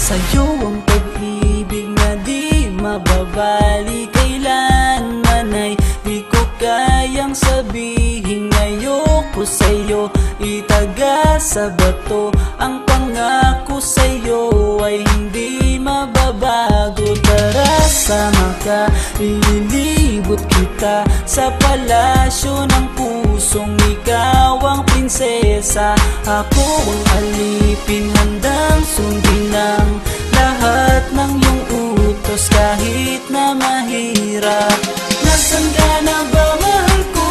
Sa'yo ang pag-ibig na di mababali, kailanman ay di ko kayang sabihin. Ayoko sa'yo itaga sa bato, ang pangako sa'yo ay hindi mababago. Tara, sama ka, ililibot kita sa palasyo ng pusong ikaw ang prinsesa. Ako ang alipin, handang sundin ng lahat ng iyong utos kahit na mahirap. Nasaan ka na ba, mahal ko?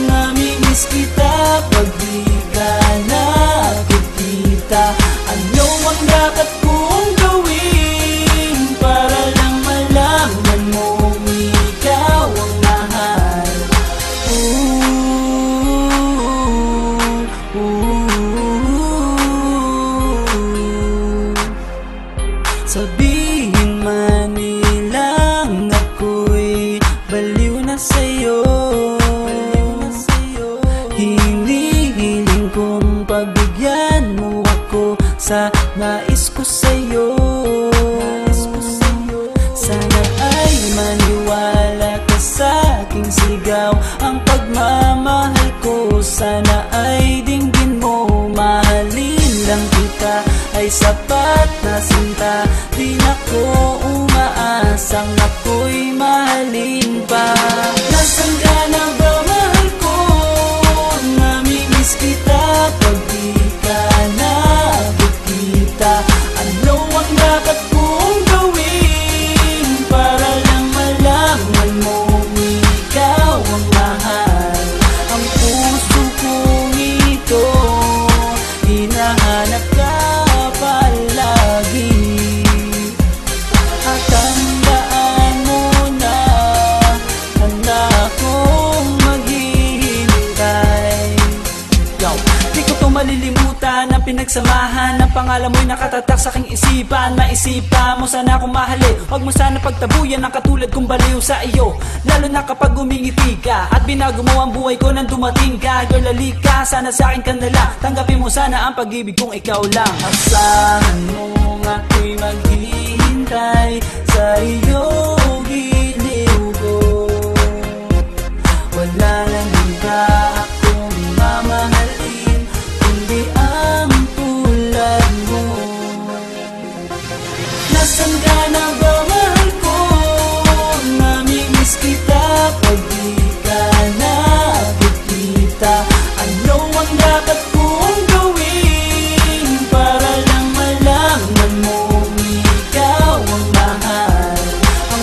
Namimiss kita pag di ka nakikita. Ano ang dapat kong gawin para lang malaman mong ikaw ang mahal? Sabihin man nilang ako'y baliw na sa'yo, hinihiling kong pagbigyan mo ako sa nais ko sa'yo. Sana ay maniwala ka sa aking sigaw, ang pagmamahal ko sana ay dinggin mo. Mahalin lang kita ay sapat na sinta, di na ko umaasang ako'y mahalin pa. Nasaan ka na ba, mahal ko? Namimiss kita pag di ka nakikita. Ano ang dapat kong gawin para lang malaman mong ikaw ang mahal? Ang puso kong ito hinahanap ka palagi, at tandaan mo na handa akong maghihintay. Di ko to malilimutan ang pinagsamahan ng pangalan mo'y nakatatak sa aking isipan. Maisipan mo sana akong mahalin, huwag mo sana pagtabuyan ang katulad kong baliw sa iyo. Lalo na kapag umingiti ka at binago mo ang buhay ko nang dumating ka. Girl, halika, sana sa akin ka na lang, tanggapin mo sana ang pag-ibig kong ikaw lang. Asahan mo ako'y maghihintay sa iyo, giliw ko. Wala nang iba akong mamahalin kundi ang tulad mo. Nasaan ka na ba, mahal ko? Namimiss kita pag di ka nakikita. Ano ang dapat kong gawin para lang malaman mong ikaw ang mahal? Ang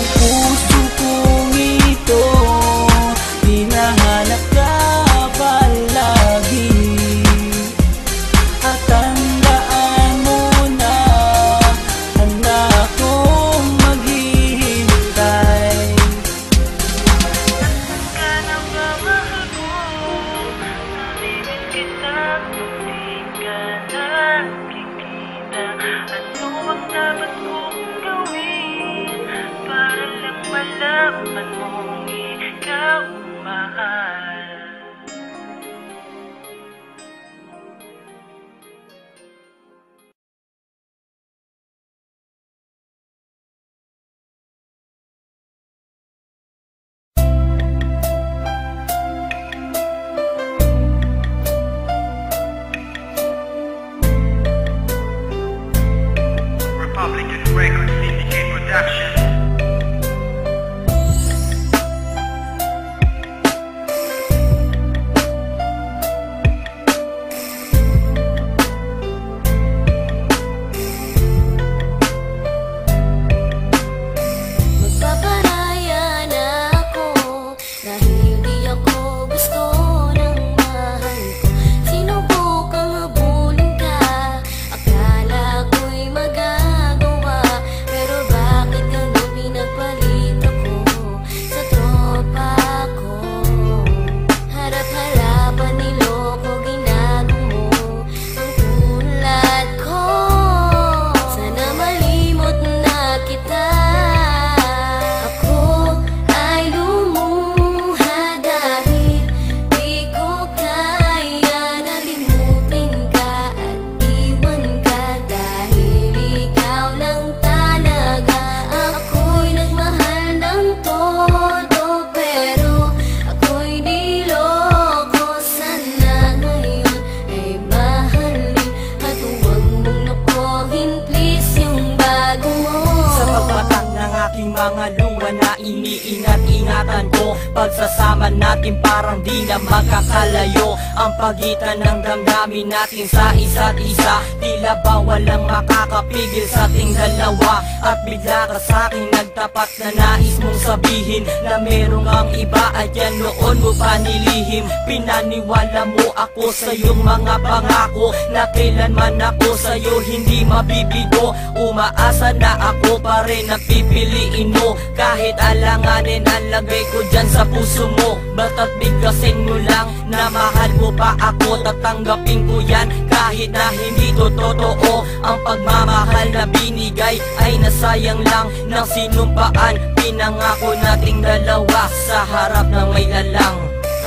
aking mga luha na iniingat-ingatan ko. Pagsasama natin parang di na magkakalayo. Ang pagitan ng damdamin natin sa isa't isa, tila ba walang makakapigil sa ating dalawa. At bigla ka sa'king nagtapat na nais mong sabihin na merong ang iba at yan noon mo pa nilihim. Pinaniwala mo ako sa iyong mga pangako na kailanman ako sa'yo hindi mabibigo. Umaasa na ako pa rin ang pipiliin mo, kahit alanganin ang lagay ko dyan sa puso mo. Bata't bigkasin mo lang na mahal mo pa ako, tatanggapin ko yan kahit na hindi to totoo. Ang pagmamahal na binigay ay nasayang lang ng sinumpaan. Pinangako nating dalawa sa harap ng may lalang.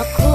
Ako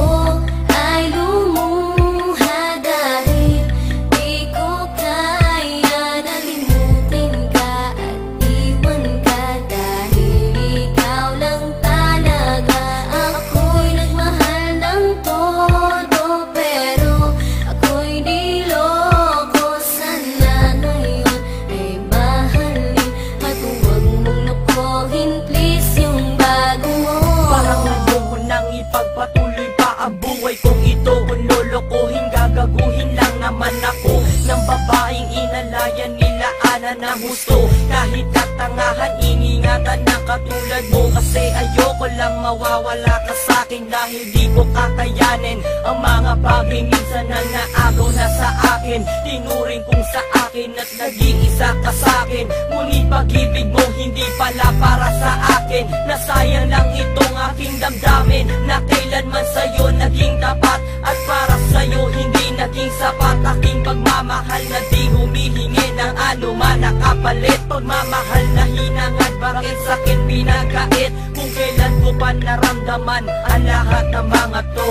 ay lumuha dahil di ko kaya na limutin ka at iwan ka, dahil ikaw lang talaga. Ako'y nagmahal ng todo pero ako'y niloko. Sana ngayon ay mahalin at huwag mong lokohin please yung bago mo. Parang ayoko nang ipagpatuloy pa ang buhay kong ito. Kung lolokohin, gagaguhin lang naman ako ng babaeng inalayan nila ana ng gusto. Kahit katangahan, iningatan ng katulad mo, kasi ayoko lang mawawala ka sa'kin dahil di ko kakayanin ang mga bagay minsan na naagaw na sa akin. Tinuring kong sa akin at nag-iisa ka sa'kin, ngunit pag-ibig mo hindi pala para sa akin. Nasayang lang itong aking damdamin na kailanman sa'yo naging tapat, at para sa'yo hindi naging sapat. Aking pagmamahal na di humihingi ng anuman na kapalit. Pagmamahal na hinangad, bakit sa'kin pinagkait? Kung kailan ko pa naramdaman ang lahat ng mga to.